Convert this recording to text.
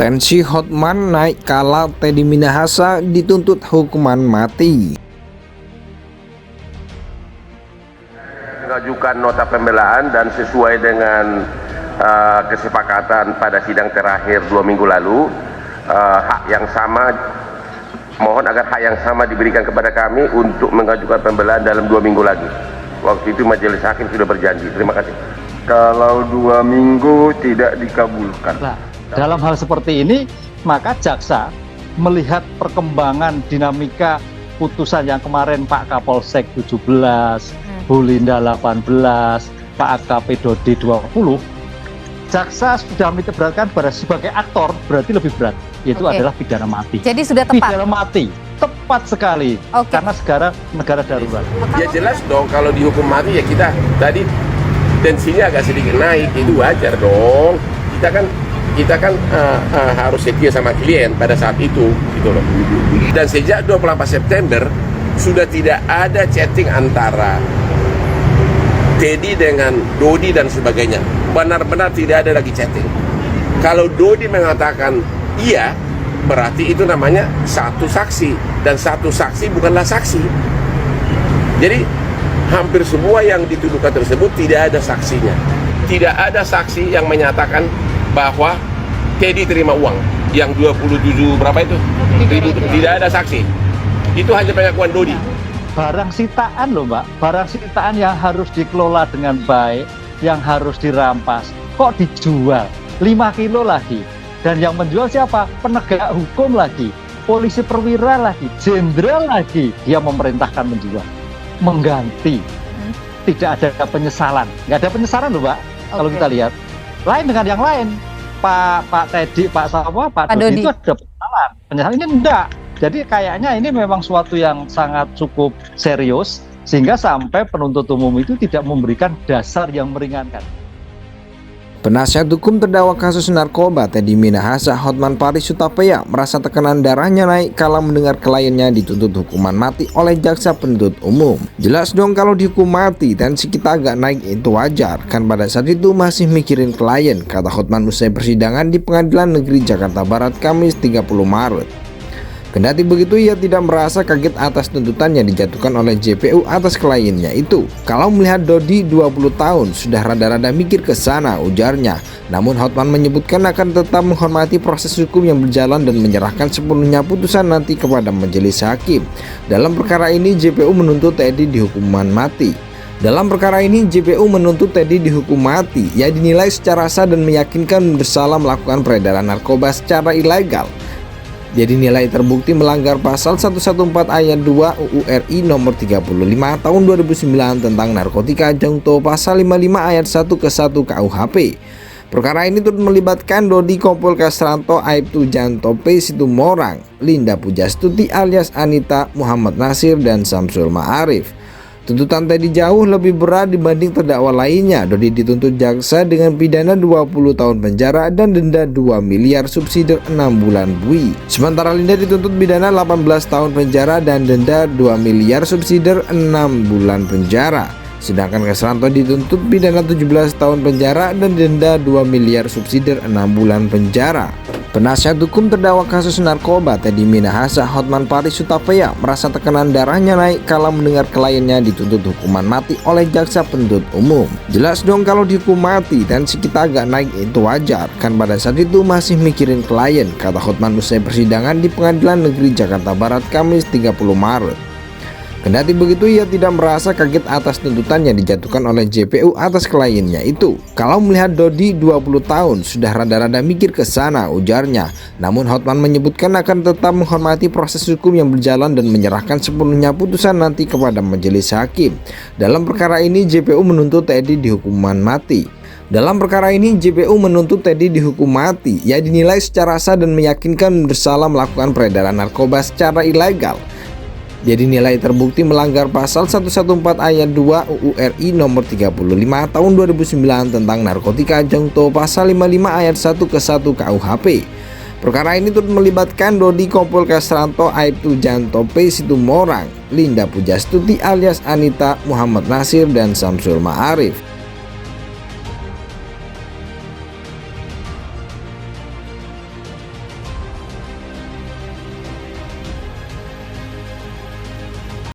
Tensi Hotman naik kala Teddy Minahasa dituntut hukuman mati. Mengajukan nota pembelaan dan sesuai dengan kesepakatan pada sidang terakhir 2 minggu lalu, hak yang sama, mohon agar hak yang sama diberikan kepada kami untuk mengajukan pembelaan dalam 2 minggu lagi. Waktu itu majelis hakim sudah berjanji. Terima kasih. Kalau 2 minggu tidak dikabulkan. Nah, dalam hal seperti ini, maka jaksa melihat perkembangan dinamika putusan yang kemarin Pak Kapolsek 17, Bu Linda 18, Pak AKP Dodi 20, jaksa sudah menitik beratkan pada sebagai aktor berarti lebih berat, yaitu adalah pidana mati. Jadi sudah tepat. Pidana mati, tepat sekali, karena sekarang negara darurat. Ya jelas dong, kalau dihukum mati ya kita tadi tensinya agak sedikit naik, itu wajar dong. Kita kan harus setia sama klien pada saat itu, gitu loh. Dan sejak 28 September sudah tidak ada chatting antara Teddy dengan Dodi dan sebagainya. Benar-benar tidak ada lagi chatting. Kalau Dodi mengatakan iya, berarti itu namanya satu saksi, dan satu saksi bukanlah saksi. Jadi hampir semua yang dituduhkan tersebut tidak ada saksinya. Tidak ada saksi yang menyatakan bahwa Teddy terima uang yang 27 berapa itu? Tidak ada saksi. Itu hanya pengakuan Dodi. Barang sitaan loh Mbak, barang sitaan yang harus dikelola dengan baik, yang harus dirampas, kok dijual 5 kilo lagi. Dan yang menjual siapa? Penegak hukum lagi, polisi perwira lagi, jenderal lagi. Dia memerintahkan menjual, mengganti. Tidak ada penyesalan, nggak ada penyesalan loh Mbak. Kalau kita lihat, lain dengan yang lain. Pak Teddy, Pak Dodi itu ada penyesalan ini enggak. Jadi kayaknya ini memang suatu yang sangat cukup serius, sehingga sampai penuntut umum itu tidak memberikan dasar yang meringankan. Penasihat hukum terdakwa kasus narkoba Teddy Minahasa Hotman Paris Hutapea merasa tekanan darahnya naik kala mendengar kliennya dituntut hukuman mati oleh jaksa penuntut umum. Jelas dong kalau dihukum mati, tensi kita agak naik itu wajar, kan pada saat itu masih mikirin klien, kata Hotman usai persidangan di Pengadilan Negeri Jakarta Barat Kamis 30 Maret. Kendati begitu, ia tidak merasa kaget atas tuntutan yang dijatuhkan oleh JPU atas kliennya itu. Kalau melihat Dodi 20 tahun, sudah rada-rada mikir ke sana, ujarnya. Namun Hotman menyebutkan akan tetap menghormati proses hukum yang berjalan dan menyerahkan sepenuhnya putusan nanti kepada majelis hakim. Dalam perkara ini, JPU menuntut Teddy dihukuman mati. Dalam perkara ini, JPU menuntut Teddy dihukum mati. Ia dinilai secara sah dan meyakinkan bersalah melakukan peredaran narkoba secara ilegal. Dia dinilai terbukti melanggar pasal 114 ayat 2 UU RI nomor 35 tahun 2009 tentang narkotika junto pasal 55 ayat 1 ke 1 KUHP. Perkara ini turut melibatkan Dodi Kompol Kasranto, Aibtu Janto P. Situmorang, Linda Pujastuti alias Anita, Muhammad Nasir, dan Samsul Ma'arif. Tuntutan Teddy jauh lebih berat dibanding terdakwa lainnya. Dodi dituntut jaksa dengan pidana 20 tahun penjara dan denda 2 miliar subsidi 6 bulan bui. Sementara Linda dituntut pidana 18 tahun penjara dan denda 2 miliar subsidi 6 bulan penjara. Sedangkan Kasranto dituntut pidana 17 tahun penjara dan denda 2 miliar subsidi 6 bulan penjara. Penasihat hukum terdakwa kasus narkoba Teddy Minahasa Hotman Paris Hutapea merasa tekanan darahnya naik kala mendengar kliennya dituntut hukuman mati oleh jaksa penuntut umum. Jelas dong kalau dihukum mati, tensi kita agak naik itu wajar, kan pada saat itu masih mikirin klien, kata Hotman usai persidangan di Pengadilan Negeri Jakarta Barat Kamis 30 Maret. Kendati begitu, ia tidak merasa kaget atas tuntutan yang dijatuhkan oleh JPU atas kliennya itu. Kalau melihat Dodi 20 tahun, sudah rada-rada mikir ke sana, ujarnya. Namun Hotman menyebutkan akan tetap menghormati proses hukum yang berjalan dan menyerahkan sepenuhnya putusan nanti kepada majelis hakim. Dalam perkara ini, JPU menuntut Teddy dihukuman mati. Dalam perkara ini, JPU menuntut Teddy dihukum mati. Ia dinilai secara sah dan meyakinkan bersalah melakukan peredaran narkoba secara ilegal. Dia dinilai terbukti melanggar pasal 114 ayat 2 UU RI nomor 35 tahun 2009 tentang narkotika junto pasal 55 ayat 1 ke 1 KUHP. Perkara ini turut melibatkan Dodi Kompol Kasranto, Aibtu Janto P. Situmorang, Linda Pujastuti alias Anita, Muhammad Nasir, dan Samsul Ma'arif.